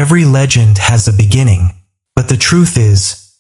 Every legend has a beginning, but the truth is,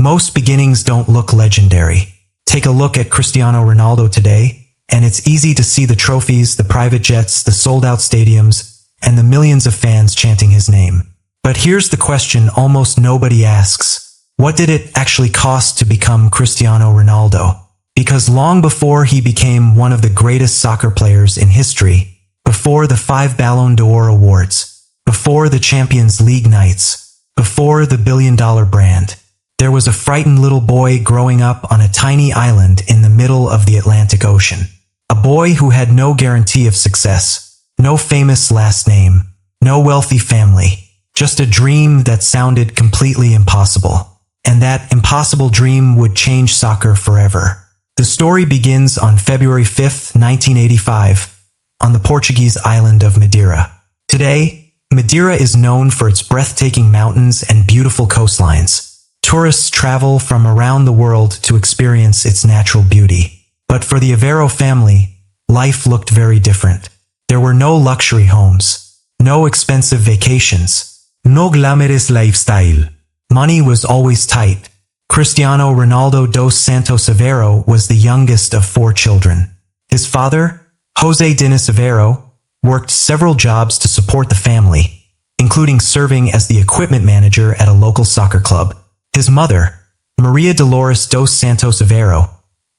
most beginnings don't look legendary. Take a look at Cristiano Ronaldo today, and it's easy to see the trophies, the private jets, the sold-out stadiums, and the millions of fans chanting his name. But here's the question almost nobody asks. What did it actually cost to become Cristiano Ronaldo? Because long before he became one of the greatest soccer players in history, before the 5 Ballon d'Or awards, before the Champions League nights, before the billion-dollar brand, there was a frightened little boy growing up on a tiny island in the middle of the Atlantic Ocean. A boy who had no guarantee of success, no famous last name, no wealthy family, just a dream that sounded completely impossible. And that impossible dream would change soccer forever. The story begins on February 5th, 1985, on the Portuguese island of Madeira. Today, Madeira is known for its breathtaking mountains and beautiful coastlines. Tourists travel from around the world to experience its natural beauty. But for the Aveiro family, life looked very different. There were no luxury homes, no expensive vacations, no glamorous lifestyle. Money was always tight. Cristiano Ronaldo dos Santos Aveiro was the youngest of 4 children. His father, José Diniz Aveiro, worked several jobs to support the family, including serving as the equipment manager at a local soccer club. His mother, Maria Dolores dos Santos Aveiro,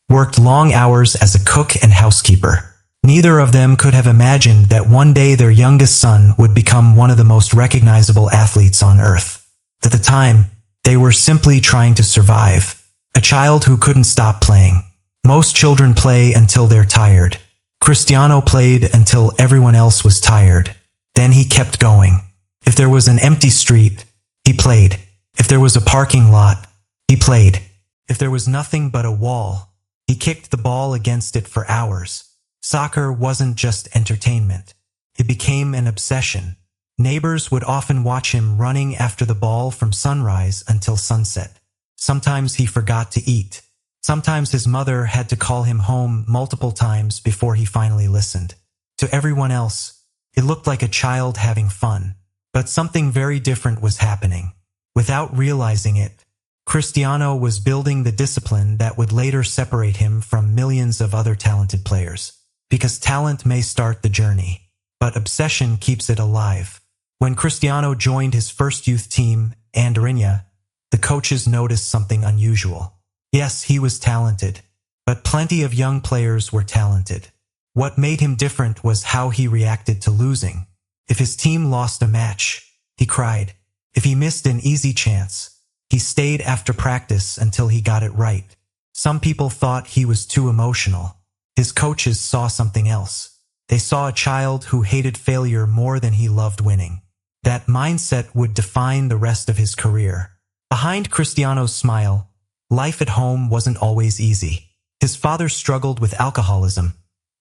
worked long hours as a cook and housekeeper. Neither of them could have imagined that one day their youngest son would become one of the most recognizable athletes on earth. At the time, they were simply trying to survive. A child who couldn't stop playing. Most children play until they're tired. Cristiano played until everyone else was tired. Then he kept going. If there was an empty street, he played. If there was a parking lot, he played. If there was nothing but a wall, he kicked the ball against it for hours. Soccer wasn't just entertainment. It became an obsession. Neighbors would often watch him running after the ball from sunrise until sunset. Sometimes he forgot to eat. Sometimes his mother had to call him home multiple times before he finally listened. To everyone else, it looked like a child having fun. But something very different was happening. Without realizing it, Cristiano was building the discipline that would later separate him from millions of other talented players. Because talent may start the journey, but obsession keeps it alive. When Cristiano joined his first youth team, Andorinha, the coaches noticed something unusual. Yes, he was talented, but plenty of young players were talented. What made him different was how he reacted to losing. If his team lost a match, he cried. If he missed an easy chance, he stayed after practice until he got it right. Some people thought he was too emotional. His coaches saw something else. They saw a child who hated failure more than he loved winning. That mindset would define the rest of his career. Behind Cristiano's smile, life at home wasn't always easy. His father struggled with alcoholism,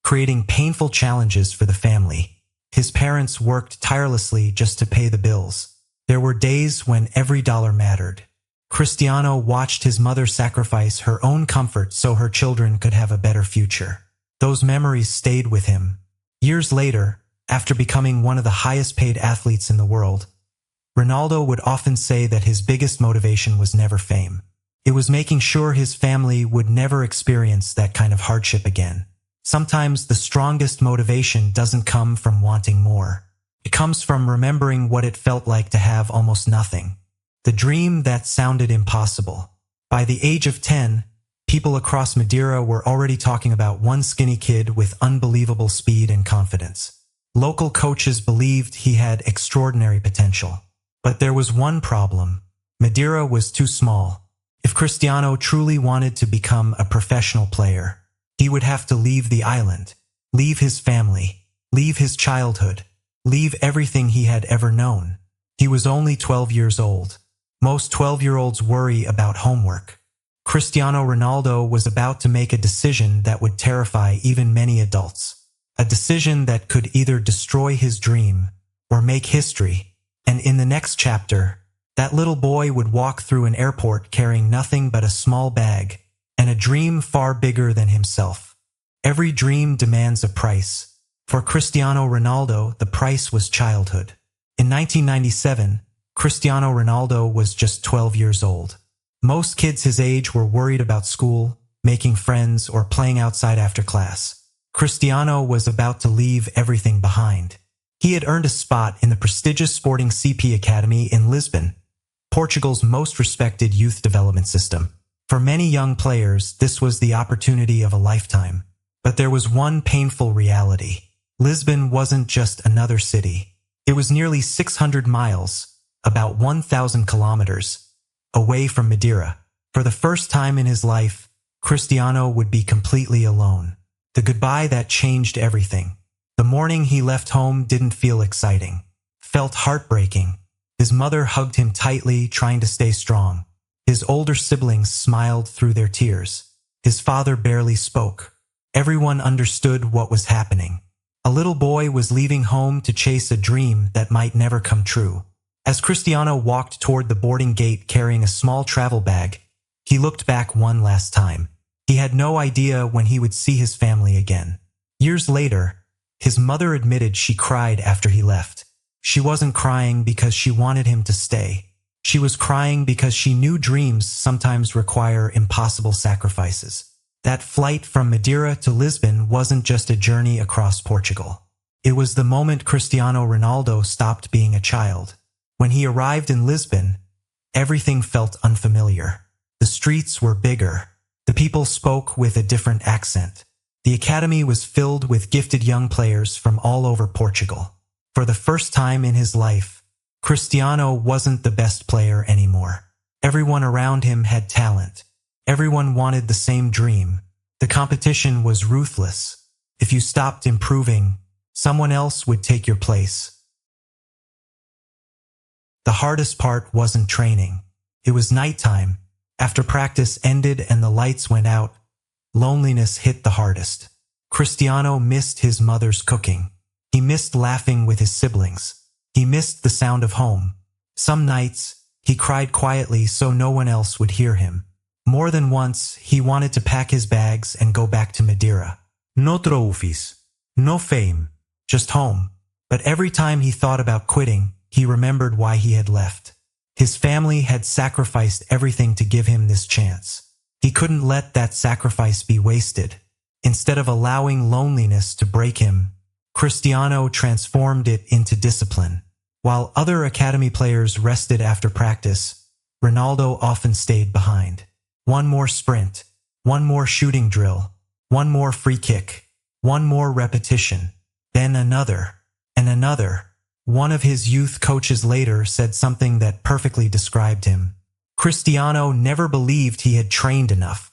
creating painful challenges for the family. His parents worked tirelessly just to pay the bills. There were days when every dollar mattered. Cristiano watched his mother sacrifice her own comfort so her children could have a better future. Those memories stayed with him. Years later, after becoming one of the highest-paid athletes in the world, Ronaldo would often say that his biggest motivation was never fame. It was making sure his family would never experience that kind of hardship again. Sometimes the strongest motivation doesn't come from wanting more. It comes from remembering what it felt like to have almost nothing. The dream that sounded impossible. By the age of 10, people across Madeira were already talking about one skinny kid with unbelievable speed and confidence. Local coaches believed he had extraordinary potential. But there was one problem. Madeira was too small. If Cristiano truly wanted to become a professional player, he would have to leave the island, leave his family, leave his childhood, leave everything he had ever known. He was only 12 years old. Most 12-year-olds worry about homework. Cristiano Ronaldo was about to make a decision that would terrify even many adults. A decision that could either destroy his dream or make history. And in the next chapter, that little boy would walk through an airport carrying nothing but a small bag and a dream far bigger than himself. Every dream demands a price. For Cristiano Ronaldo, the price was childhood. In 1997, Cristiano Ronaldo was just 12 years old. Most kids his age were worried about school, making friends, or playing outside after class. Cristiano was about to leave everything behind. He had earned a spot in the prestigious Sporting CP Academy in Lisbon, Portugal's most respected youth development system. For many young players, this was the opportunity of a lifetime. But there was one painful reality. Lisbon wasn't just another city. It was nearly 600 miles, about 1,000 kilometers, away from Madeira. For the first time in his life, Cristiano would be completely alone. The goodbye that changed everything. The morning he left home didn't feel exciting. Felt heartbreaking. His mother hugged him tightly, trying to stay strong. His older siblings smiled through their tears. His father barely spoke. Everyone understood what was happening. A little boy was leaving home to chase a dream that might never come true. As Cristiano walked toward the boarding gate carrying a small travel bag, he looked back one last time. He had no idea when he would see his family again. Years later, his mother admitted she cried after he left. She wasn't crying because she wanted him to stay. She was crying because she knew dreams sometimes require impossible sacrifices. That flight from Madeira to Lisbon wasn't just a journey across Portugal. It was the moment Cristiano Ronaldo stopped being a child. When he arrived in Lisbon, everything felt unfamiliar. The streets were bigger. The people spoke with a different accent. The academy was filled with gifted young players from all over Portugal. For the first time in his life, Cristiano wasn't the best player anymore. Everyone around him had talent. Everyone wanted the same dream. The competition was ruthless. If you stopped improving, someone else would take your place. The hardest part wasn't training. It was nighttime. After practice ended and the lights went out, loneliness hit the hardest. Cristiano missed his mother's cooking. He missed laughing with his siblings. He missed the sound of home. Some nights, he cried quietly so no one else would hear him. More than once, he wanted to pack his bags and go back to Madeira. No trophies, no fame, just home. But every time he thought about quitting, he remembered why he had left. His family had sacrificed everything to give him this chance. He couldn't let that sacrifice be wasted. Instead of allowing loneliness to break him, Cristiano transformed it into discipline. While other academy players rested after practice, Ronaldo often stayed behind. One more sprint, one more shooting drill, one more free kick, one more repetition, then another, and another. One of his youth coaches later said something that perfectly described him. Cristiano never believed he had trained enough.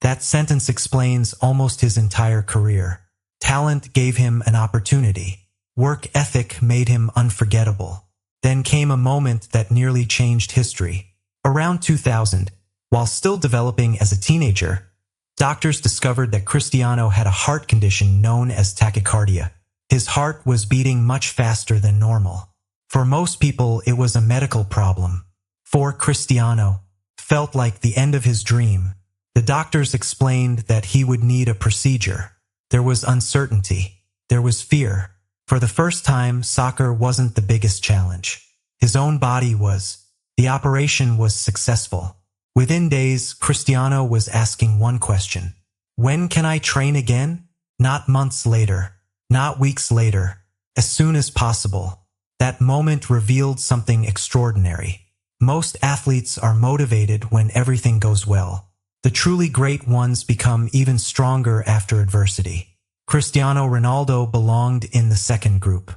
That sentence explains almost his entire career. Talent gave him an opportunity. Work ethic made him unforgettable. Then came a moment that nearly changed history. Around 2000, while still developing as a teenager, doctors discovered that Cristiano had a heart condition known as tachycardia. His heart was beating much faster than normal. For most people, it was a medical problem. For Cristiano, felt like the end of his dream. The doctors explained that he would need a procedure. There was uncertainty. There was fear. For the first time, soccer wasn't the biggest challenge. His own body was. The operation was successful. Within days, Cristiano was asking one question. When can I train again? Not months later. Not weeks later. As soon as possible. That moment revealed something extraordinary. Most athletes are motivated when everything goes well. The truly great ones become even stronger after adversity. Cristiano Ronaldo belonged in the second group.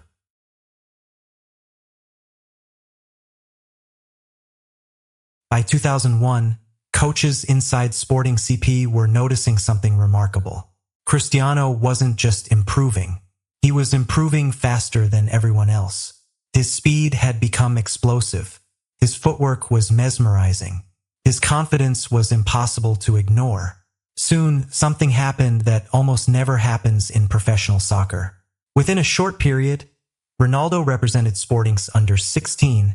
By 2001, coaches inside Sporting CP were noticing something remarkable. Cristiano wasn't just improving. He was improving faster than everyone else. His speed had become explosive. His footwork was mesmerizing. His confidence was impossible to ignore. Soon, something happened that almost never happens in professional soccer. Within a short period, Ronaldo represented Sporting's under 16,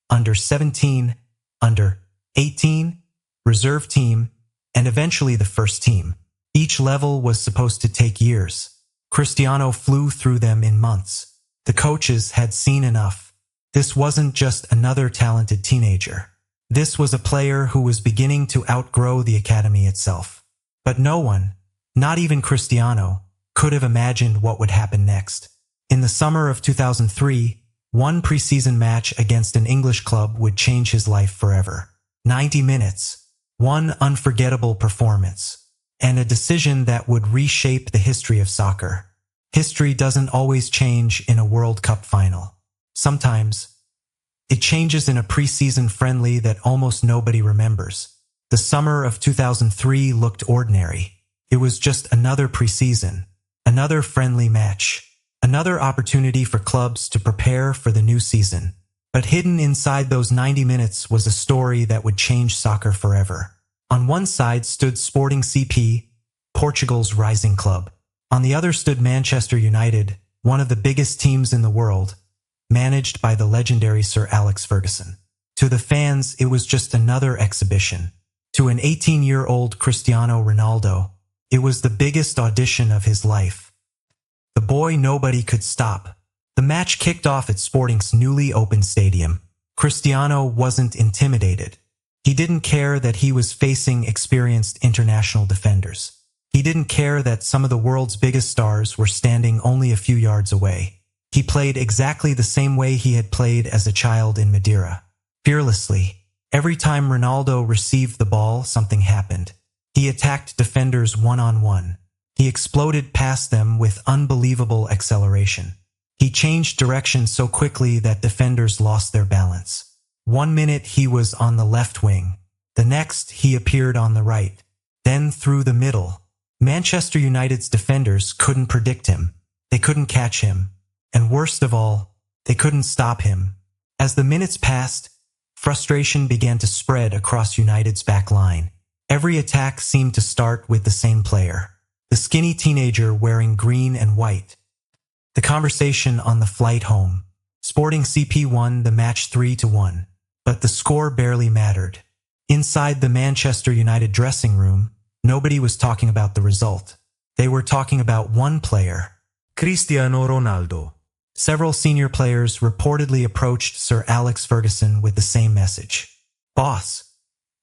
under 17, under 18, reserve team, and eventually the first team. Each level was supposed to take years. Cristiano flew through them in months. The coaches had seen enough. This wasn't just another talented teenager. This was a player who was beginning to outgrow the academy itself. But no one, not even Cristiano, could have imagined what would happen next. In the summer of 2003, one preseason match against an English club would change his life forever. 90 minutes, one unforgettable performance, and a decision that would reshape the history of soccer. History doesn't always change in a World Cup final. Sometimes, it changes in a preseason friendly that almost nobody remembers. The summer of 2003 looked ordinary. It was just another preseason, another friendly match, another opportunity for clubs to prepare for the new season. But hidden inside those 90 minutes was a story that would change soccer forever. On one side stood Sporting CP, Portugal's rising club. On the other stood Manchester United, one of the biggest teams in the world, managed by the legendary Sir Alex Ferguson. To the fans, it was just another exhibition. To an 18-year-old Cristiano Ronaldo, it was the biggest audition of his life. The boy nobody could stop. The match kicked off at Sporting's newly opened stadium. Cristiano wasn't intimidated. He didn't care that he was facing experienced international defenders. He didn't care that some of the world's biggest stars were standing only a few yards away. He played exactly the same way he had played as a child in Madeira. Fearlessly. Every time Ronaldo received the ball, something happened. He attacked defenders one-on-one. He exploded past them with unbelievable acceleration. He changed direction so quickly that defenders lost their balance. One minute he was on the left wing. The next he appeared on the right. Then through the middle. Manchester United's defenders couldn't predict him. They couldn't catch him. And worst of all, they couldn't stop him. As the minutes passed, frustration began to spread across United's back line. Every attack seemed to start with the same player, the skinny teenager wearing green and white. The conversation on the flight home. Sporting CP won the match 3-1, but the score barely mattered. Inside the Manchester United dressing room, nobody was talking about the result. They were talking about one player, Cristiano Ronaldo. Several senior players reportedly approached Sir Alex Ferguson with the same message. "Boss,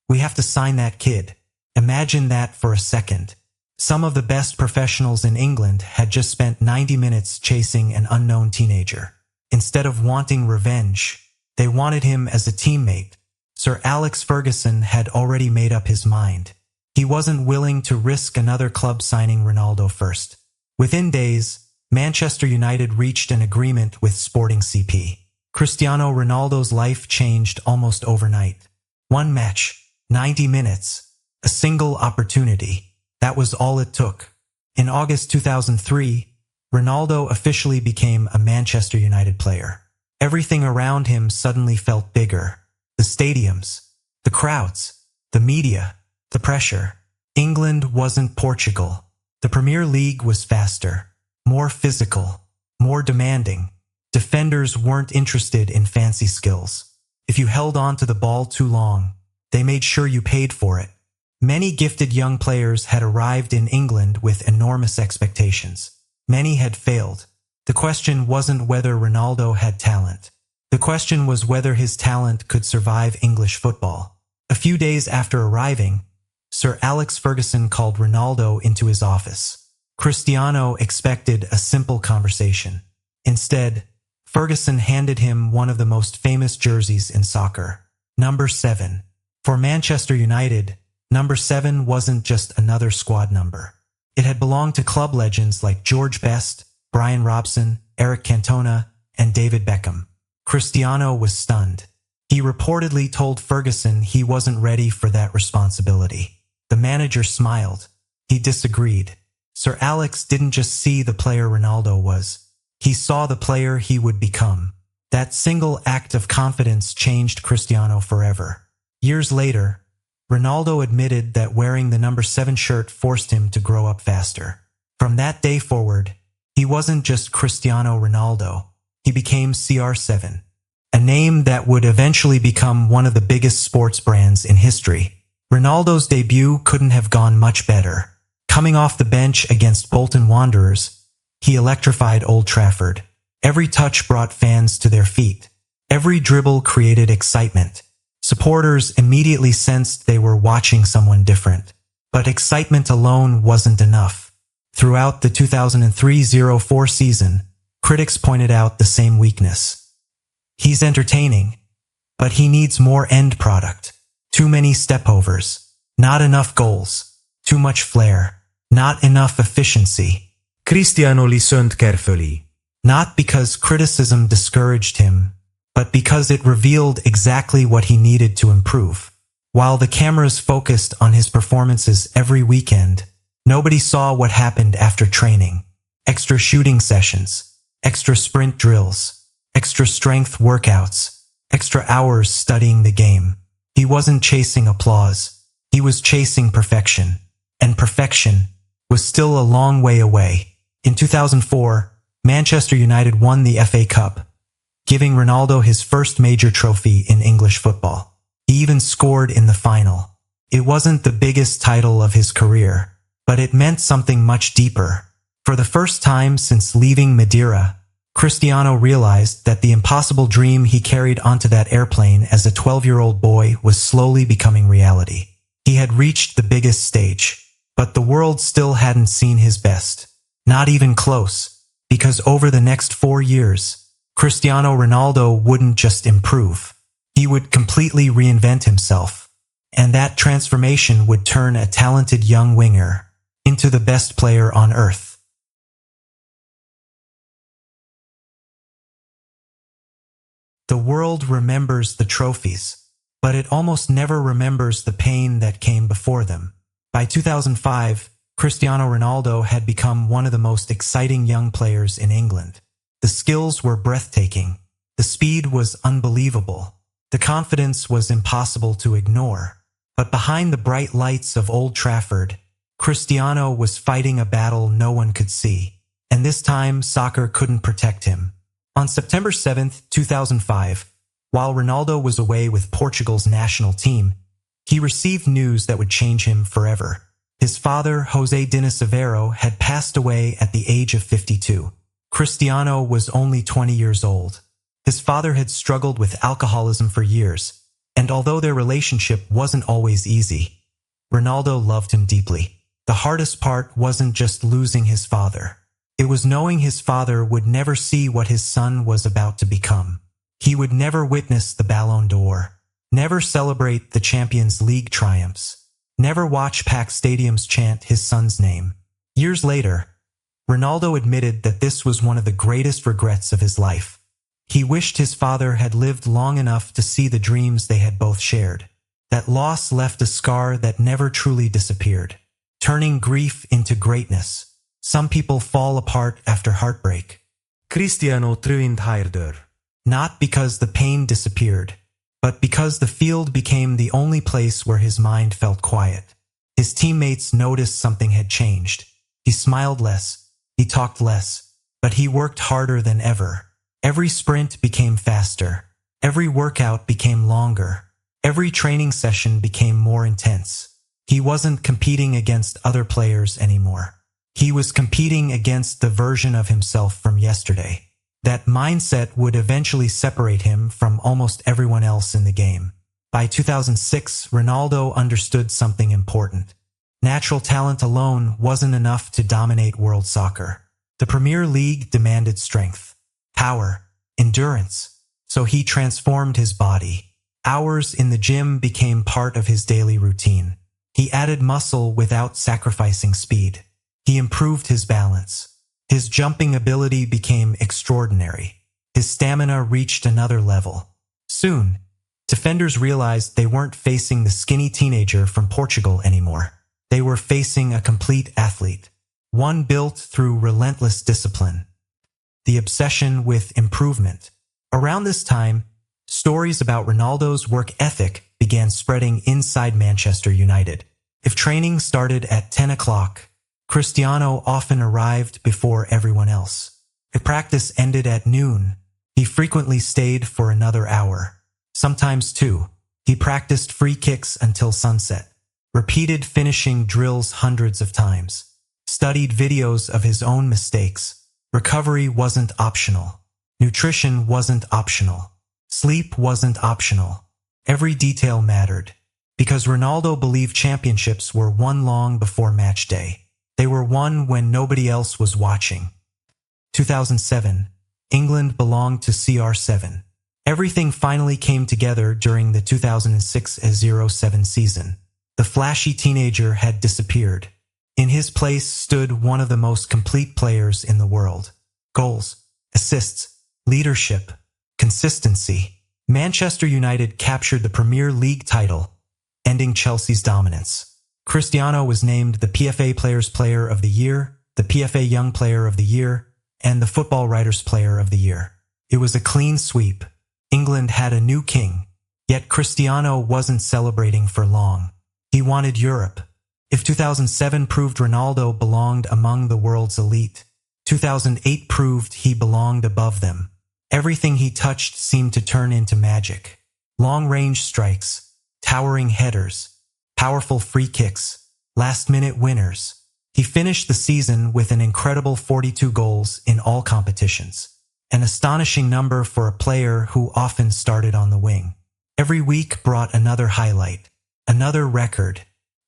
we have to sign that kid." Imagine that for a second. Some of the best professionals in England had just spent 90 minutes chasing an unknown teenager. Instead of wanting revenge, they wanted him as a teammate. Sir Alex Ferguson had already made up his mind. He wasn't willing to risk another club signing Ronaldo first. Within days, Manchester United reached an agreement with Sporting CP. Cristiano Ronaldo's life changed almost overnight. One match, 90 minutes, a single opportunity. That was all it took. In August 2003, Ronaldo officially became a Manchester United player. Everything around him suddenly felt bigger. The stadiums, the crowds, the media, the pressure. England wasn't Portugal. The Premier League was faster, more physical, more demanding. Defenders weren't interested in fancy skills. If you held on to the ball too long, they made sure you paid for it. Many gifted young players had arrived in England with enormous expectations. Many had failed. The question wasn't whether Ronaldo had talent. The question was whether his talent could survive English football. A few days after arriving, Sir Alex Ferguson called Ronaldo into his office. Cristiano expected a simple conversation. Instead, Ferguson handed him one of the most famous jerseys in soccer, number 7. For Manchester United, number 7 wasn't just another squad number. It had belonged to club legends like George Best, Brian Robson, Eric Cantona, and David Beckham. Cristiano was stunned. He reportedly told Ferguson he wasn't ready for that responsibility. The manager smiled. He disagreed. Sir Alex didn't just see the player Ronaldo was. He saw the player he would become. That single act of confidence changed Cristiano forever. Years later, Ronaldo admitted that wearing the number 7 shirt forced him to grow up faster. From that day forward, he wasn't just Cristiano Ronaldo. He became CR7, a name that would eventually become one of the biggest sports brands in history. Ronaldo's debut couldn't have gone much better. Coming off the bench against Bolton Wanderers, he electrified Old Trafford. Every touch brought fans to their feet. Every dribble created excitement. Supporters immediately sensed they were watching someone different. But excitement alone wasn't enough. Throughout the 2003-04 season, critics pointed out the same weakness. He's entertaining, but he needs more end product. Too many stepovers, not enough goals, too much flair, not enough efficiency. Cristiano listened carefully. Not because criticism discouraged him, but because it revealed exactly what he needed to improve. While the cameras focused on his performances every weekend, nobody saw what happened after training. Extra shooting sessions, extra sprint drills, extra strength workouts, extra hours studying the game. He wasn't chasing applause. He was chasing perfection. And perfection was still a long way away. In 2004, Manchester United won the FA Cup, giving Ronaldo his first major trophy in English football. He even scored in the final. It wasn't the biggest title of his career, but it meant something much deeper. For the first time since leaving Madeira, Cristiano realized that the impossible dream he carried onto that airplane as a 12-year-old boy was slowly becoming reality. He had reached the biggest stage, but the world still hadn't seen his best. Not even close, because over the next 4 years, Cristiano Ronaldo wouldn't just improve. He would completely reinvent himself, and that transformation would turn a talented young winger into the best player on earth. The world remembers the trophies, but it almost never remembers the pain that came before them. By 2005, Cristiano Ronaldo had become one of the most exciting young players in England. The skills were breathtaking. The speed was unbelievable. The confidence was impossible to ignore. But behind the bright lights of Old Trafford, Cristiano was fighting a battle no one could see. And this time, soccer couldn't protect him. On September 7, 2005, while Ronaldo was away with Portugal's national team, he received news that would change him forever. His father, José Diniz Aveiro, had passed away at the age of 52. Cristiano was only 20 years old. His father had struggled with alcoholism for years, and although their relationship wasn't always easy, Ronaldo loved him deeply. The hardest part wasn't just losing his father. It was knowing his father would never see what his son was about to become. He would never witness the Ballon d'Or, never celebrate the Champions League triumphs, never watch packed stadiums chant his son's name. Years later, Ronaldo admitted that this was one of the greatest regrets of his life. He wished his father had lived long enough to see the dreams they had both shared. That loss left a scar that never truly disappeared, turning grief into greatness. Some people fall apart after heartbreak. Cristiano trained harder. Not because the pain disappeared, but because the field became the only place where his mind felt quiet. His teammates noticed something had changed. He smiled less, he talked less, but he worked harder than ever. Every sprint became faster. Every workout became longer. Every training session became more intense. He wasn't competing against other players anymore. He was competing against the version of himself from yesterday. That mindset would eventually separate him from almost everyone else in the game. By 2006, Ronaldo understood something important. Natural talent alone wasn't enough to dominate world soccer. The Premier League demanded strength, power, endurance. So he transformed his body. Hours in the gym became part of his daily routine. He added muscle without sacrificing speed. He improved his balance. His jumping ability became extraordinary. His stamina reached another level. Soon, defenders realized they weren't facing the skinny teenager from Portugal anymore. They were facing a complete athlete, one built through relentless discipline. The obsession with improvement. Around this time, stories about Ronaldo's work ethic began spreading inside Manchester United. If training started at 10 o'clock, Cristiano often arrived before everyone else. If practice ended at noon, he frequently stayed for another hour. Sometimes two. He practiced free kicks until sunset, repeated finishing drills hundreds of times, studied videos of his own mistakes. Recovery wasn't optional. Nutrition wasn't optional. Sleep wasn't optional. Every detail mattered. Because Ronaldo believed championships were won long before match day. They were won when nobody else was watching. 2007. England belonged to CR7. Everything finally came together during the 2006-07 season. The flashy teenager had disappeared. In his place stood one of the most complete players in the world. Goals, assists, leadership, consistency. Manchester United captured the Premier League title, ending Chelsea's dominance. Cristiano was named the PFA Players Player of the Year, the PFA Young Player of the Year, and the Football Writers Player of the Year. It was a clean sweep. England had a new king, yet Cristiano wasn't celebrating for long. He wanted Europe. If 2007 proved Ronaldo belonged among the world's elite, 2008 proved he belonged above them. Everything he touched seemed to turn into magic. Long-range strikes, towering headers, powerful free kicks, last-minute winners. He finished the season with an incredible 42 goals in all competitions. An astonishing number for a player who often started on the wing. Every week brought another highlight, another record,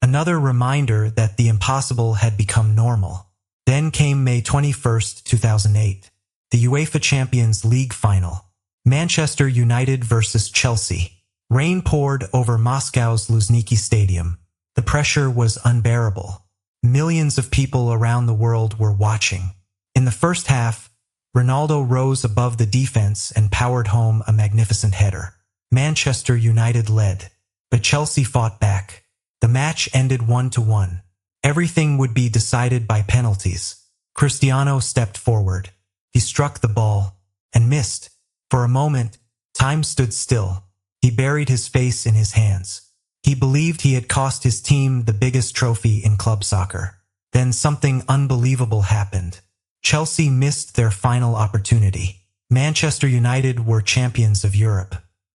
another reminder that the impossible had become normal. Then came May 21, 2008, the UEFA Champions League final. Manchester United versus Chelsea. Rain poured over Moscow's Luzhniki Stadium. The pressure was unbearable. Millions of people around the world were watching. In the first half, Ronaldo rose above the defense and powered home a magnificent header. Manchester United led, but Chelsea fought back. The match ended 1-1. Everything would be decided by penalties. Cristiano stepped forward. He struck the ball and missed. For a moment, time stood still. He buried his face in his hands. He believed he had cost his team the biggest trophy in club soccer. Then something unbelievable happened. Chelsea missed their final opportunity. Manchester United were champions of Europe.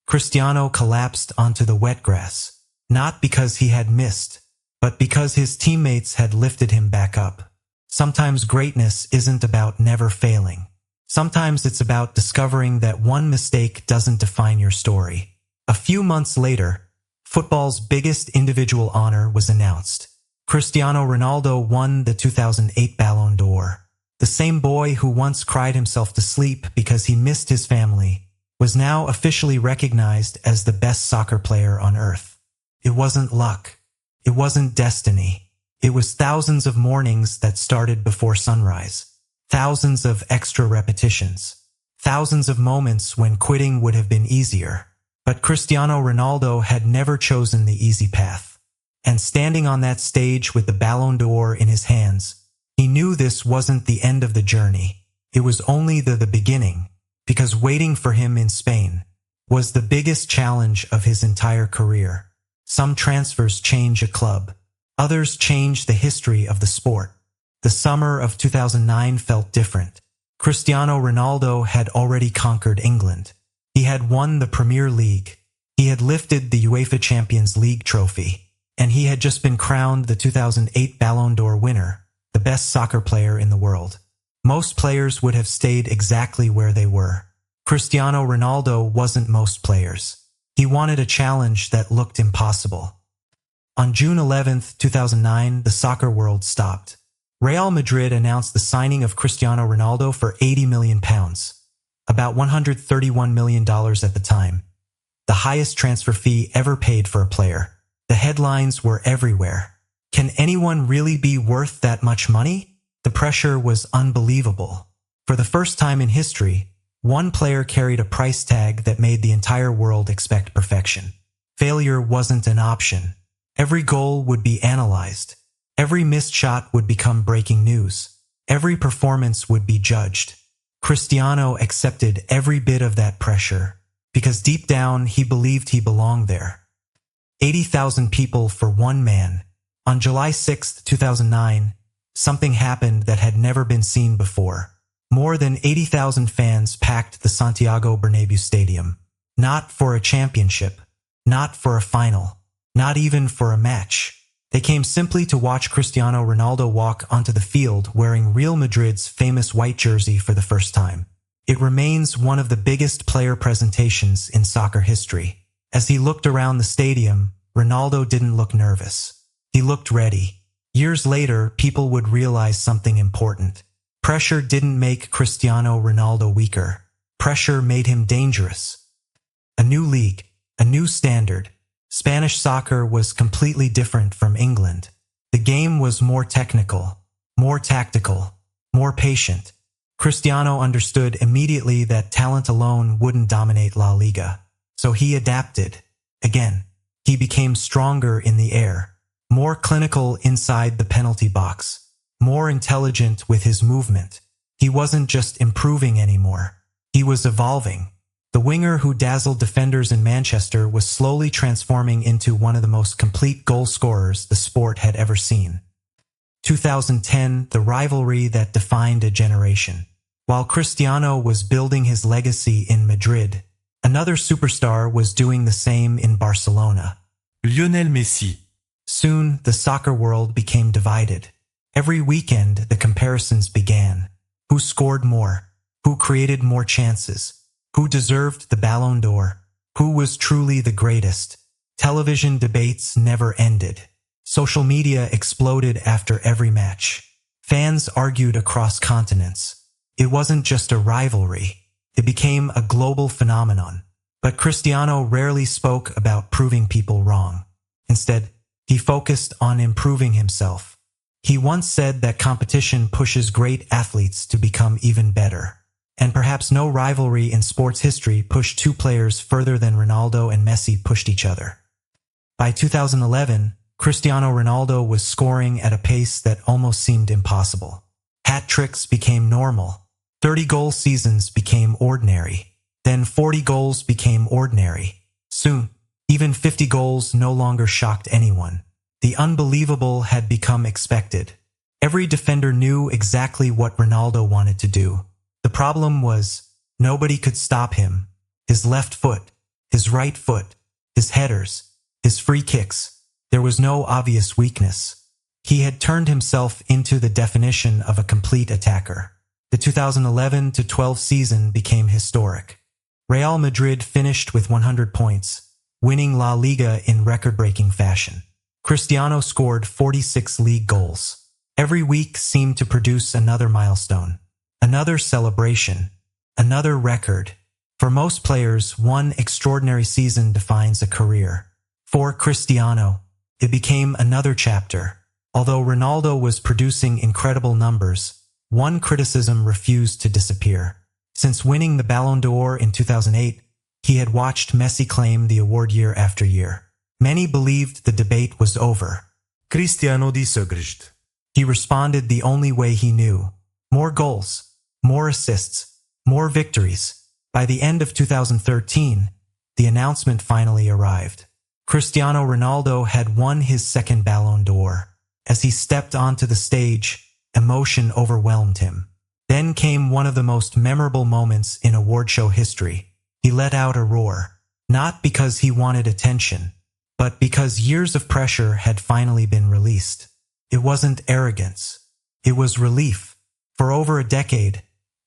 Cristiano collapsed onto the wet grass, not because he had missed, but because his teammates had lifted him back up. Sometimes greatness isn't about never failing. Sometimes it's about discovering that one mistake doesn't define your story. A few months later, football's biggest individual honor was announced. Cristiano Ronaldo won the 2008 Ballon d'Or. The same boy who once cried himself to sleep because he missed his family was now officially recognized as the best soccer player on earth. It wasn't luck. It wasn't destiny. It was thousands of mornings that started before sunrise. Thousands of extra repetitions. Thousands of moments when quitting would have been easier. But Cristiano Ronaldo had never chosen the easy path. And standing on that stage with the Ballon d'Or in his hands, he knew this wasn't the end of the journey. It was only the beginning, because waiting for him in Spain was the biggest challenge of his entire career. Some transfers change a club. Others change the history of the sport. The summer of 2009 felt different. Cristiano Ronaldo had already conquered England. He had won the Premier League. He had lifted the UEFA Champions League trophy. And he had just been crowned the 2008 Ballon d'Or winner, the best soccer player in the world. Most players would have stayed exactly where they were. Cristiano Ronaldo wasn't most players. He wanted a challenge that looked impossible. On June 11, 2009, the soccer world stopped. Real Madrid announced the signing of Cristiano Ronaldo for £80 million, about $131 million at the time, the highest transfer fee ever paid for a player. The headlines were everywhere. Can anyone really be worth that much money? The pressure was unbelievable. For the first time in history, one player carried a price tag that made the entire world expect perfection. Failure wasn't an option. Every goal would be analyzed. Every missed shot would become breaking news. Every performance would be judged. Cristiano accepted every bit of that pressure, because deep down he believed he belonged there. 80,000 people for one man. On July 6, 2009, something happened that had never been seen before. More than 80,000 fans packed the Santiago Bernabéu Stadium. Not for a championship, not for a final, not even for a match. They came simply to watch Cristiano Ronaldo walk onto the field wearing Real Madrid's famous white jersey for the first time. It remains one of the biggest player presentations in soccer history. As he looked around the stadium, Ronaldo didn't look nervous. He looked ready. Years later, people would realize something important. Pressure didn't make Cristiano Ronaldo weaker. Pressure made him dangerous. A new league, a new standard. Spanish soccer was completely different from England. The game was more technical, more tactical, more patient. Cristiano understood immediately that talent alone wouldn't dominate La Liga. So he adapted. Again, he became stronger in the air, more clinical inside the penalty box, more intelligent with his movement. He wasn't just improving anymore. He was evolving. The winger who dazzled defenders in Manchester was slowly transforming into one of the most complete goal scorers the sport had ever seen. 2010, the rivalry that defined a generation. While Cristiano was building his legacy in Madrid, another superstar was doing the same in Barcelona. Lionel Messi. Soon, the soccer world became divided. Every weekend, the comparisons began. Who scored more? Who created more chances? Who deserved the Ballon d'Or? Who was truly the greatest? Television debates never ended. Social media exploded after every match. Fans argued across continents. It wasn't just a rivalry. It became a global phenomenon. But Cristiano rarely spoke about proving people wrong. Instead, he focused on improving himself. He once said that competition pushes great athletes to become even better. And perhaps no rivalry in sports history pushed two players further than Ronaldo and Messi pushed each other. By 2011, Cristiano Ronaldo was scoring at a pace that almost seemed impossible. Hat tricks became normal. 30-goal seasons became ordinary. Then 40 goals became ordinary. Soon, even 50 goals no longer shocked anyone. The unbelievable had become expected. Every defender knew exactly what Ronaldo wanted to do. The problem was, nobody could stop him. His left foot, his right foot, his headers, his free kicks. There was no obvious weakness. He had turned himself into the definition of a complete attacker. The 2011-12 season became historic. Real Madrid finished with 100 points, winning La Liga in record-breaking fashion. Cristiano scored 46 league goals. Every week seemed to produce another milestone. Another celebration, another record. For most players, one extraordinary season defines a career. For Cristiano, it became another chapter. Although Ronaldo was producing incredible numbers, one criticism refused to disappear. Since winning the Ballon d'Or in 2008, he had watched Messi claim the award year after year. Many believed the debate was over. Cristiano disögrist. He responded the only way he knew. More goals. More assists, more victories. By the end of 2013, the announcement finally arrived. Cristiano Ronaldo had won his second Ballon d'Or. As he stepped onto the stage, emotion overwhelmed him. Then came one of the most memorable moments in award show history. He let out a roar, not because he wanted attention, but because years of pressure had finally been released. It wasn't arrogance. It was relief. For over a decade,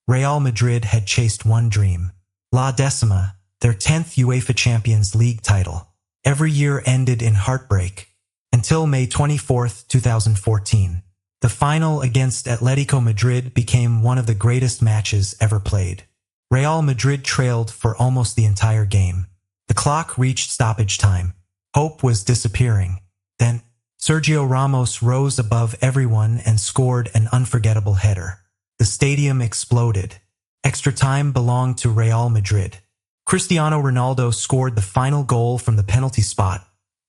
Real Madrid had chased one dream. La Decima, their 10th UEFA Champions League title. Every year ended in heartbreak. Until May 24, 2014. The final against Atletico Madrid became one of the greatest matches ever played. Real Madrid trailed for almost the entire game. The clock reached stoppage time. Hope was disappearing. Then, Sergio Ramos rose above everyone and scored an unforgettable header. The stadium exploded. Extra time belonged to Real Madrid. Cristiano Ronaldo scored the final goal from the penalty spot,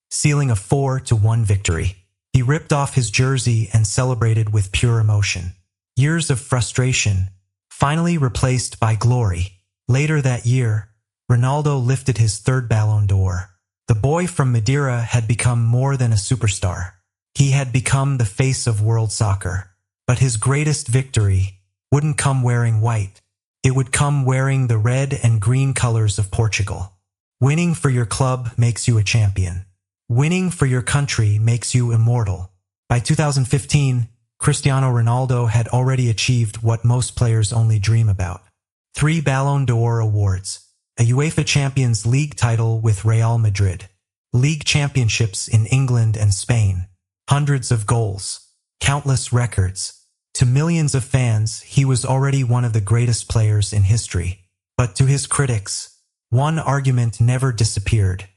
sealing a 4-1 victory. He ripped off his jersey and celebrated with pure emotion. Years of frustration, finally replaced by glory. Later that year, Ronaldo lifted his third Ballon d'Or. The boy from Madeira had become more than a superstar. He had become the face of world soccer. But his greatest victory wouldn't come wearing white. It would come wearing the red and green colors of Portugal. Winning for your club makes you a champion. Winning for your country makes you immortal. By 2015, Cristiano Ronaldo had already achieved what most players only dream about. 3 Ballon d'Or awards, a UEFA Champions League title with Real Madrid, league championships in England and Spain, hundreds of goals, countless records. To millions of fans, he was already one of the greatest players in history. But to his critics, one argument never disappeared.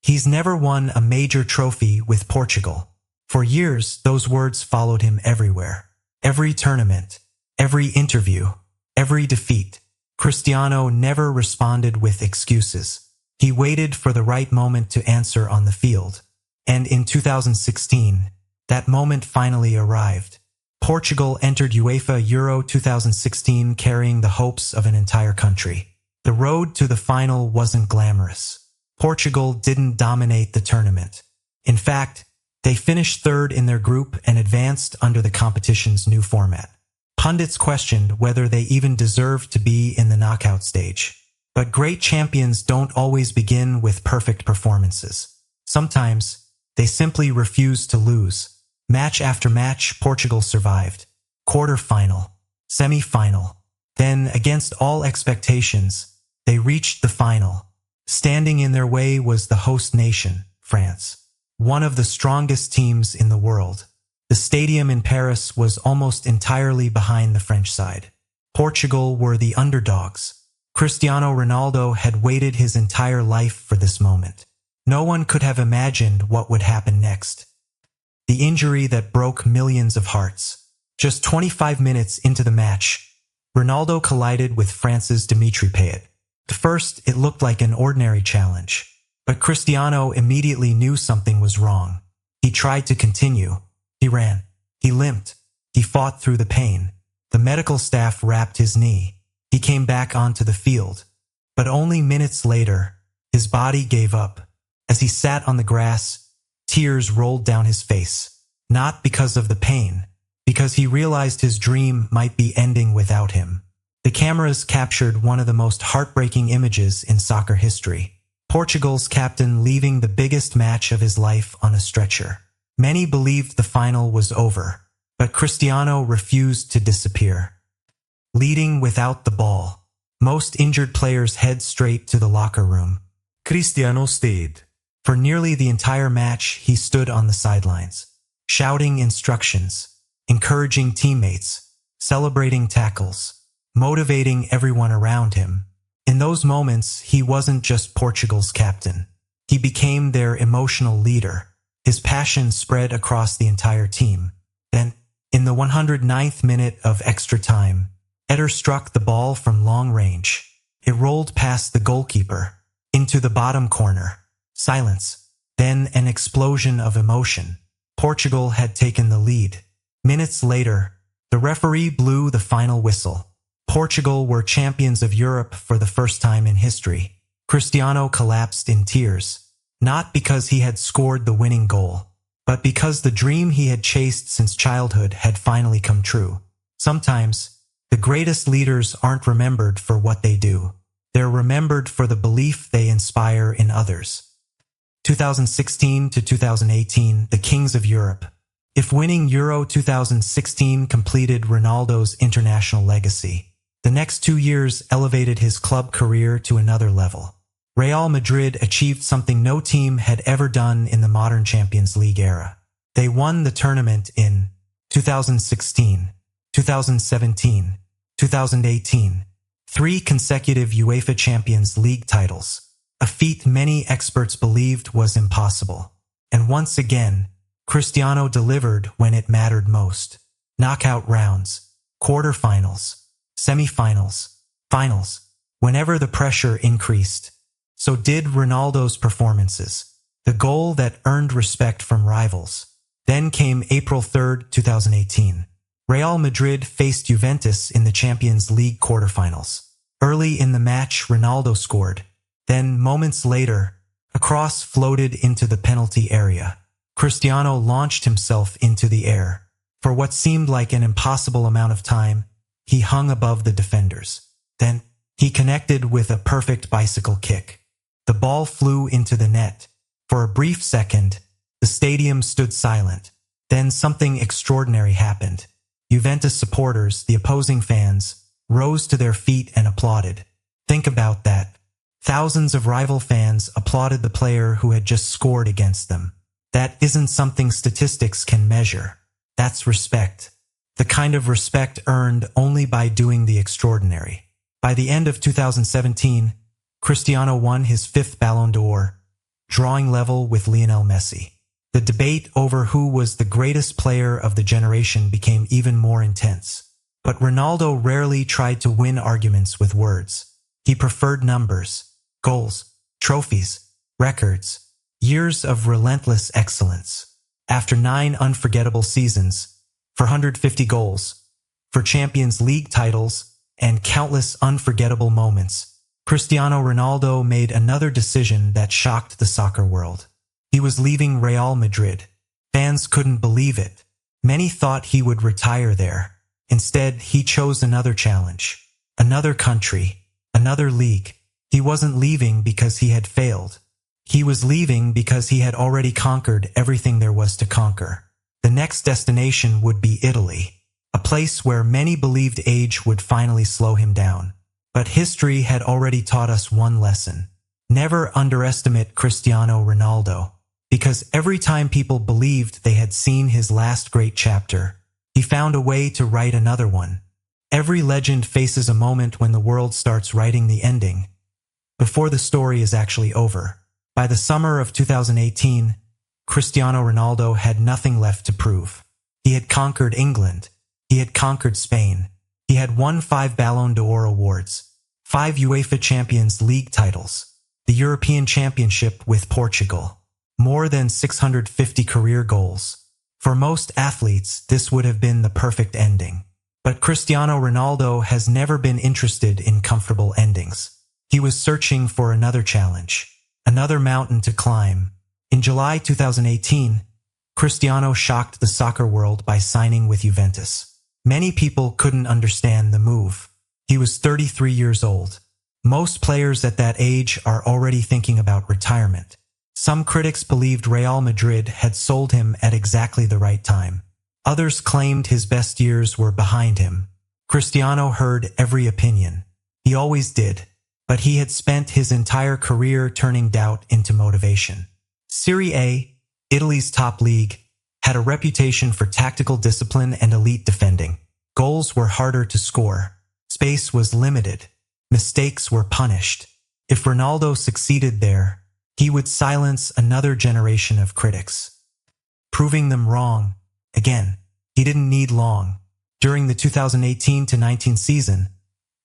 He's never won a major trophy with Portugal. For years, those words followed him everywhere. Every tournament, every interview, every defeat. Cristiano never responded with excuses. He waited for the right moment to answer on the field. And in 2016, that moment finally arrived. Portugal entered UEFA Euro 2016 carrying the hopes of an entire country. The road to the final wasn't glamorous. Portugal didn't dominate the tournament. In fact, they finished third in their group and advanced under the competition's new format. Pundits questioned whether they even deserved to be in the knockout stage. But great champions don't always begin with perfect performances. Sometimes, they simply refuse to lose. Match after match, Portugal survived. Quarter-final, semi-final. Then, against all expectations, they reached the final. Standing in their way was the host nation, France, one of the strongest teams in the world. The stadium in Paris was almost entirely behind the French side. Portugal were the underdogs. Cristiano Ronaldo had waited his entire life for this moment. No one could have imagined what would happen next. The injury that broke millions of hearts. Just 25 minutes into the match, Ronaldo collided with France's Dimitri Payet. At first, it looked like an ordinary challenge, but Cristiano immediately knew something was wrong. He tried to continue. He ran. He limped. He fought through the pain. The medical staff wrapped his knee. He came back onto the field. But only minutes later, his body gave up. As he sat on the grass, tears rolled down his face. Not because of the pain, because he realized his dream might be ending without him. The cameras captured one of the most heartbreaking images in soccer history. Portugal's captain leaving the biggest match of his life on a stretcher. Many believed the final was over, but Cristiano refused to disappear. Leading without the ball, most injured players head straight to the locker room. Cristiano stayed. For nearly the entire match, he stood on the sidelines, shouting instructions, encouraging teammates, celebrating tackles, motivating everyone around him. In those moments, he wasn't just Portugal's captain. He became their emotional leader. His passion spread across the entire team. Then, in the 109th minute of extra time, Eder struck the ball from long range. It rolled past the goalkeeper, into the bottom corner. Silence. Then an explosion of emotion. Portugal had taken the lead. Minutes later, the referee blew the final whistle. Portugal were champions of Europe for the first time in history. Cristiano collapsed in tears. Not because he had scored the winning goal, but because the dream he had chased since childhood had finally come true. Sometimes, the greatest leaders aren't remembered for what they do. They're remembered for the belief they inspire in others. 2016 to 2018, the Kings of Europe. If winning Euro 2016 completed Ronaldo's international legacy, the next 2 years elevated his club career to another level. Real Madrid achieved something no team had ever done in the modern Champions League era. They won the tournament in 2016, 2017, 2018, 3 consecutive UEFA Champions League titles, a feat many experts believed was impossible. And once again, Cristiano delivered when it mattered most. Knockout rounds, quarterfinals, semifinals, finals. Whenever the pressure increased, so did Ronaldo's performances, the goal that earned respect from rivals. Then came April 3, 2018. Real Madrid faced Juventus in the Champions League quarterfinals. Early in the match, Ronaldo scored. Then, moments later, a cross floated into the penalty area. Cristiano launched himself into the air. For what seemed like an impossible amount of time, he hung above the defenders. Then, he connected with a perfect bicycle kick. The ball flew into the net. For a brief second, the stadium stood silent. Then something extraordinary happened. Juventus supporters, the opposing fans, rose to their feet and applauded. Think about that. Thousands of rival fans applauded the player who had just scored against them. That isn't something statistics can measure. That's respect. The kind of respect earned only by doing the extraordinary. By the end of 2017, Cristiano won his 5th Ballon d'Or, drawing level with Lionel Messi. The debate over who was the greatest player of the generation became even more intense. But Ronaldo rarely tried to win arguments with words. He preferred numbers, goals, trophies, records, years of relentless excellence. After 9 unforgettable seasons, 450 goals, for Champions League titles, and countless unforgettable moments, Cristiano Ronaldo made another decision that shocked the soccer world. He was leaving Real Madrid. Fans couldn't believe it. Many thought he would retire there. Instead, he chose another challenge, another country, another league. He wasn't leaving because he had failed. He was leaving because he had already conquered everything there was to conquer. The next destination would be Italy, a place where many believed age would finally slow him down. But history had already taught us one lesson. Never underestimate Cristiano Ronaldo, because every time people believed they had seen his last great chapter, he found a way to write another one. Every legend faces a moment when the world starts writing the ending, before the story is actually over. By the summer of 2018, Cristiano Ronaldo had nothing left to prove. He had conquered England. He had conquered Spain. He had won 5 Ballon d'Or awards, 5 UEFA Champions League titles, the European Championship with Portugal, more than 650 career goals. For most athletes, this would have been the perfect ending. But Cristiano Ronaldo has never been interested in comfortable endings. He was searching for another challenge, another mountain to climb. In July 2018, Cristiano shocked the soccer world by signing with Juventus. Many people couldn't understand the move. He was 33 years old. Most players at that age are already thinking about retirement. Some critics believed Real Madrid had sold him at exactly the right time. Others claimed his best years were behind him. Cristiano heard every opinion. He always did. But he had spent his entire career turning doubt into motivation. Serie A, Italy's top league, had a reputation for tactical discipline and elite defending. Goals were harder to score. Space was limited. Mistakes were punished. If Ronaldo succeeded there, he would silence another generation of critics, proving them wrong. Again, he didn't need long. During the 2018-19 season,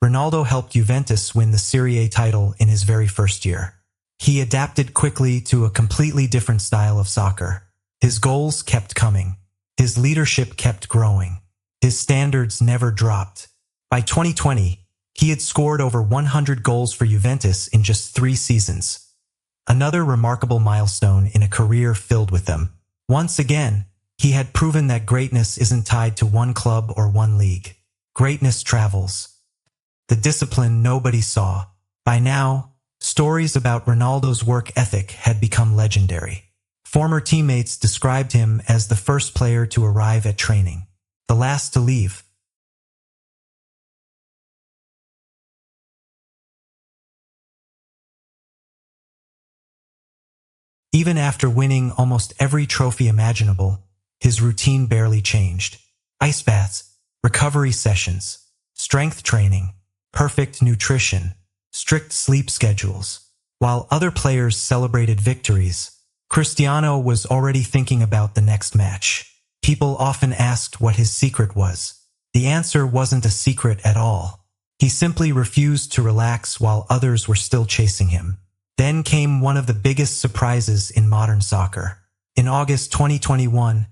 Ronaldo helped Juventus win the Serie A title in his very first year. He adapted quickly to a completely different style of soccer. His goals kept coming. His leadership kept growing. His standards never dropped. By 2020, he had scored over 100 goals for Juventus in just 3 seasons. Another remarkable milestone in a career filled with them. Once again, he had proven that greatness isn't tied to one club or one league. Greatness travels. The discipline nobody saw. By now, stories about Ronaldo's work ethic had become legendary. Former teammates described him as the first player to arrive at training, the last to leave. Even after winning almost every trophy imaginable, his routine barely changed. Ice baths, recovery sessions, strength training, perfect nutrition, strict sleep schedules. While other players celebrated victories, Cristiano was already thinking about the next match. People often asked what his secret was. The answer wasn't a secret at all. He simply refused to relax while others were still chasing him. Then came one of the biggest surprises in modern soccer. In August 2021,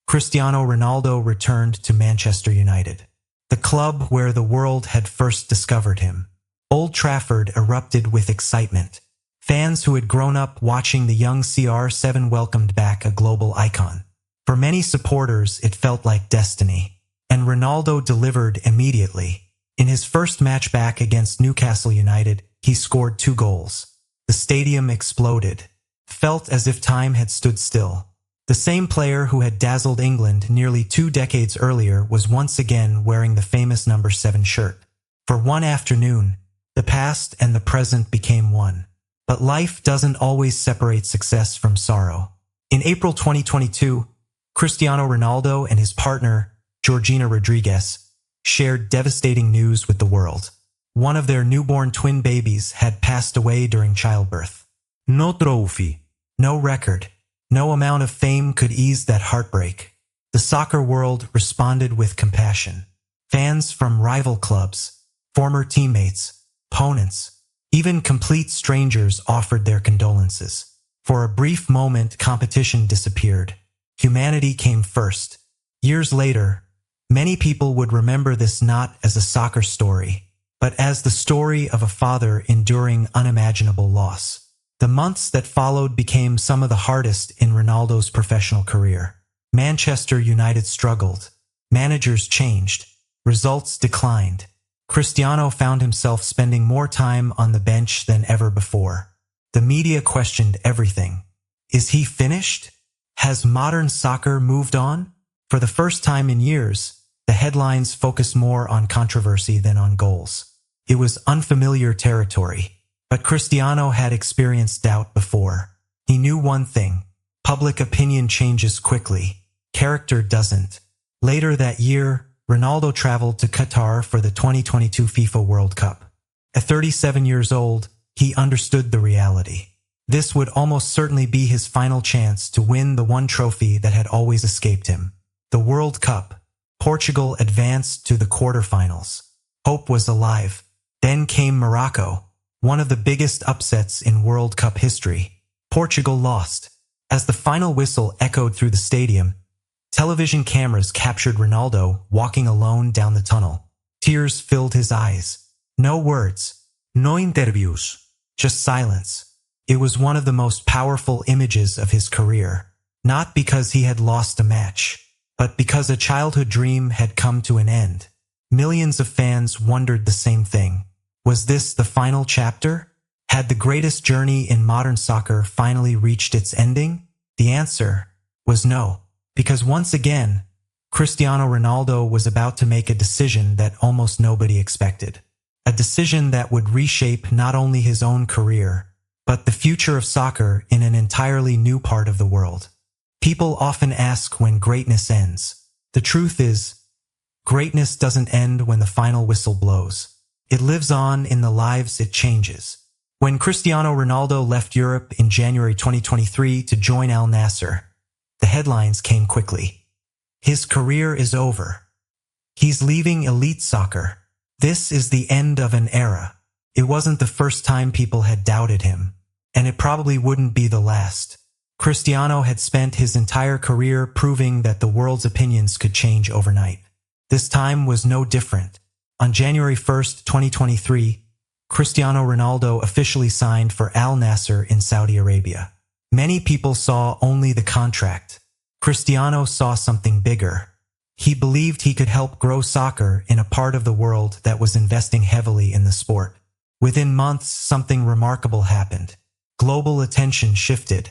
Cristiano Ronaldo returned to Manchester United, the club where the world had first discovered him. Old Trafford erupted with excitement. Fans who had grown up watching the young CR7 welcomed back a global icon. For many supporters, it felt like destiny. And Ronaldo delivered immediately. In his first match back against Newcastle United, he scored 2 goals. The stadium exploded. Felt as if time had stood still. The same player who had dazzled England nearly 2 decades earlier was once again wearing the famous number 7 shirt. For one afternoon, the past and the present became one. But life doesn't always separate success from sorrow. In April 2022, Cristiano Ronaldo and his partner, Georgina Rodriguez, shared devastating news with the world. One of their newborn twin babies had passed away during childbirth. No trophy. No record, no amount of fame could ease that heartbreak. The soccer world responded with compassion. Fans from rival clubs, former teammates, opponents, even complete strangers offered their condolences. For a brief moment, competition disappeared. Humanity came first. Years later, many people would remember this not as a soccer story, but as the story of a father enduring unimaginable loss. The months that followed became some of the hardest in Ronaldo's professional career. Manchester United struggled. Managers changed. Results declined. Cristiano found himself spending more time on the bench than ever before. The media questioned everything. Is he finished? Has modern soccer moved on? For the first time in years, the headlines focused more on controversy than on goals. It was unfamiliar territory. But Cristiano had experienced doubt before. He knew one thing: public opinion changes quickly. Character doesn't. Later that year, Ronaldo traveled to Qatar for the 2022 FIFA World Cup. At 37 years old, he understood the reality. This would almost certainly be his final chance to win the one trophy that had always escaped him. The World Cup. Portugal advanced to the quarterfinals. Hope was alive. Then came Morocco. One of the biggest upsets in World Cup history. Portugal lost. As the final whistle echoed through the stadium, television cameras captured Ronaldo walking alone down the tunnel. Tears filled his eyes. No words. No interviews. Just silence. It was one of the most powerful images of his career. Not because he had lost a match, but because a childhood dream had come to an end. Millions of fans wondered the same thing. Was this the final chapter? Had the greatest journey in modern soccer finally reached its ending? The answer was no, because once again, Cristiano Ronaldo was about to make a decision that almost nobody expected. A decision that would reshape not only his own career, but the future of soccer in an entirely new part of the world. People often ask when greatness ends. The truth is, greatness doesn't end when the final whistle blows. It lives on in the lives it changes. When Cristiano Ronaldo left Europe in January 2023 to join Al Nassr, the headlines came quickly. His career is over. He's leaving elite soccer. This is the end of an era. It wasn't the first time people had doubted him, and it probably wouldn't be the last. Cristiano had spent his entire career proving that the world's opinions could change overnight. This time was no different. On January 1st, 2023, Cristiano Ronaldo officially signed for Al Nassr in Saudi Arabia. Many people saw only the contract. Cristiano saw something bigger. He believed he could help grow soccer in a part of the world that was investing heavily in the sport. Within months, something remarkable happened. Global attention shifted.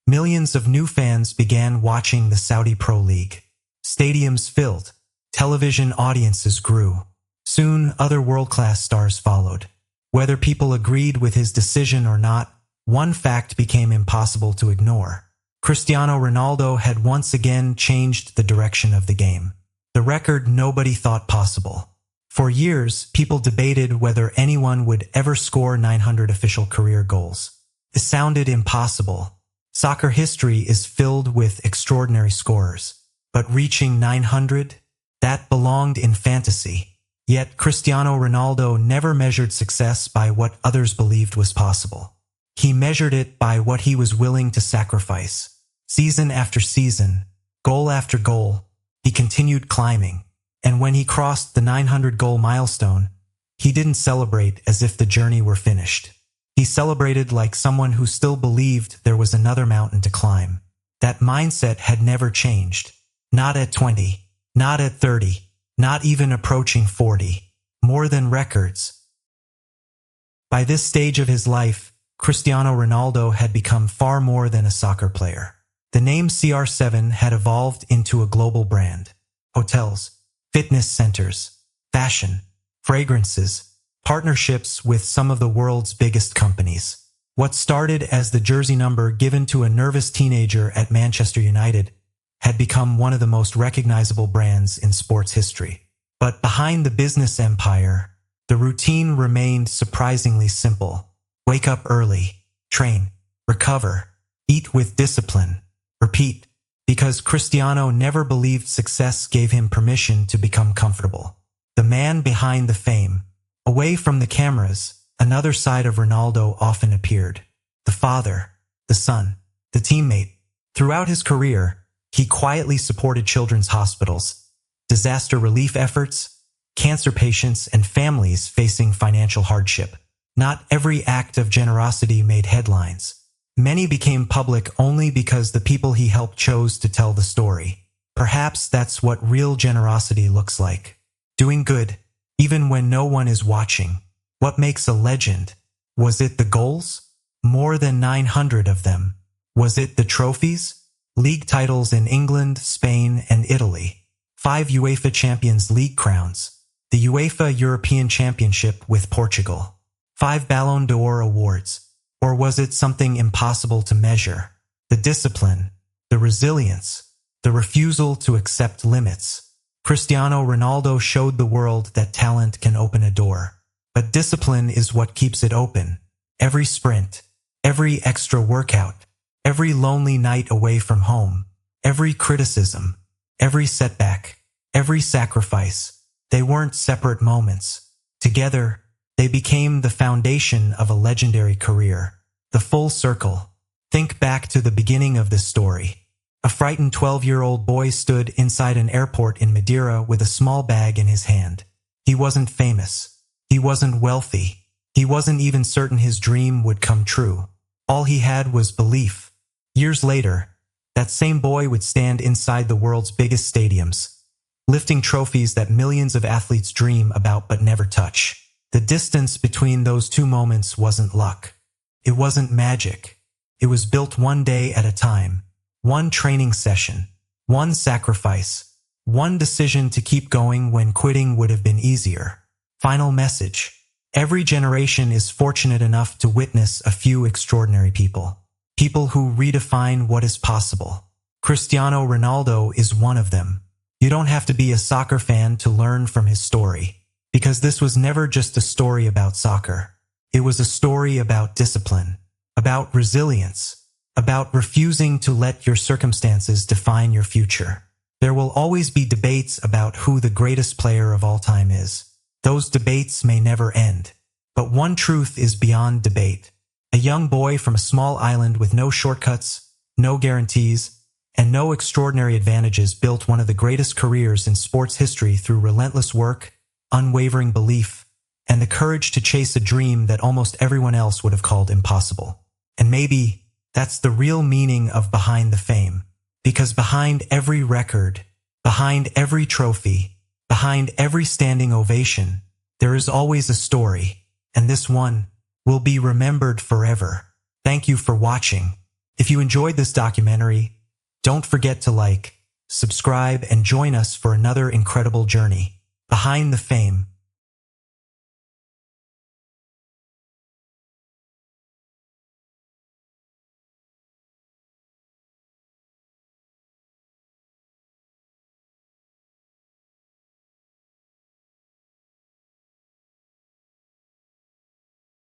Millions of new fans began watching the Saudi Pro League. Stadiums filled. Television audiences grew. Soon, other world-class stars followed. Whether people agreed with his decision or not, one fact became impossible to ignore. Cristiano Ronaldo had once again changed the direction of the game. The record nobody thought possible. For years, people debated whether anyone would ever score 900 official career goals. It sounded impossible. Soccer history is filled with extraordinary scorers. But reaching 900? That belonged in fantasy. Yet Cristiano Ronaldo never measured success by what others believed was possible. He measured it by what he was willing to sacrifice. Season after season, goal after goal, he continued climbing. And when he crossed the 900-goal milestone, he didn't celebrate as if the journey were finished. He celebrated like someone who still believed there was another mountain to climb. That mindset had never changed. Not at 20, not at 30, not even approaching 40. More than records. By this stage of his life, Cristiano Ronaldo had become far more than a soccer player. The name CR7 had evolved into a global brand. Hotels, fitness centers, fashion, fragrances, partnerships with some of the world's biggest companies. What started as the jersey number given to a nervous teenager at Manchester United had become one of the most recognizable brands in sports history. But behind the business empire, the routine remained surprisingly simple. Wake up early, train, recover, eat with discipline, repeat, because Cristiano never believed success gave him permission to become comfortable. The man behind the fame, away from the cameras, another side of Ronaldo often appeared. The father, the son, the teammate. Throughout his career, he quietly supported children's hospitals, disaster relief efforts, cancer patients, and families facing financial hardship. Not every act of generosity made headlines. Many became public only because the people he helped chose to tell the story. Perhaps that's what real generosity looks like. Doing good, even when no one is watching. What makes a legend? Was it the goals? More than 900 of them. Was it the trophies? League titles in England, Spain, and Italy. 5 UEFA Champions League crowns. The UEFA European Championship with Portugal. 5 Ballon d'Or awards. Or was it something impossible to measure? The discipline, the resilience, the refusal to accept limits. Cristiano Ronaldo showed the world that talent can open a door. But discipline is what keeps it open. Every sprint, every extra workout, every lonely night away from home, every criticism, every setback, every sacrifice. They weren't separate moments. Together, they became the foundation of a legendary career. The full circle. Think back to the beginning of this story. A frightened 12-year-old boy stood inside an airport in Madeira with a small bag in his hand. He wasn't famous. He wasn't wealthy. He wasn't even certain his dream would come true. All he had was belief. Years later, that same boy would stand inside the world's biggest stadiums, lifting trophies that millions of athletes dream about but never touch. The distance between those two moments wasn't luck. It wasn't magic. It was built one day at a time. One training session. One sacrifice. One decision to keep going when quitting would have been easier. Final message. Every generation is fortunate enough to witness a few extraordinary people. People who redefine what is possible. Cristiano Ronaldo is one of them. You don't have to be a soccer fan to learn from his story. Because this was never just a story about soccer. It was a story about discipline, about resilience, about refusing to let your circumstances define your future. There will always be debates about who the greatest player of all time is. Those debates may never end. But one truth is beyond debate. A young boy from a small island with no shortcuts, no guarantees, and no extraordinary advantages built one of the greatest careers in sports history through relentless work, unwavering belief, and the courage to chase a dream that almost everyone else would have called impossible. And maybe that's the real meaning of behind the fame. Because behind every record, behind every trophy, behind every standing ovation, there is always a story, and this one will be remembered forever. Thank you for watching. If you enjoyed this documentary, don't forget to like, subscribe, and join us for another incredible journey. Behind the fame.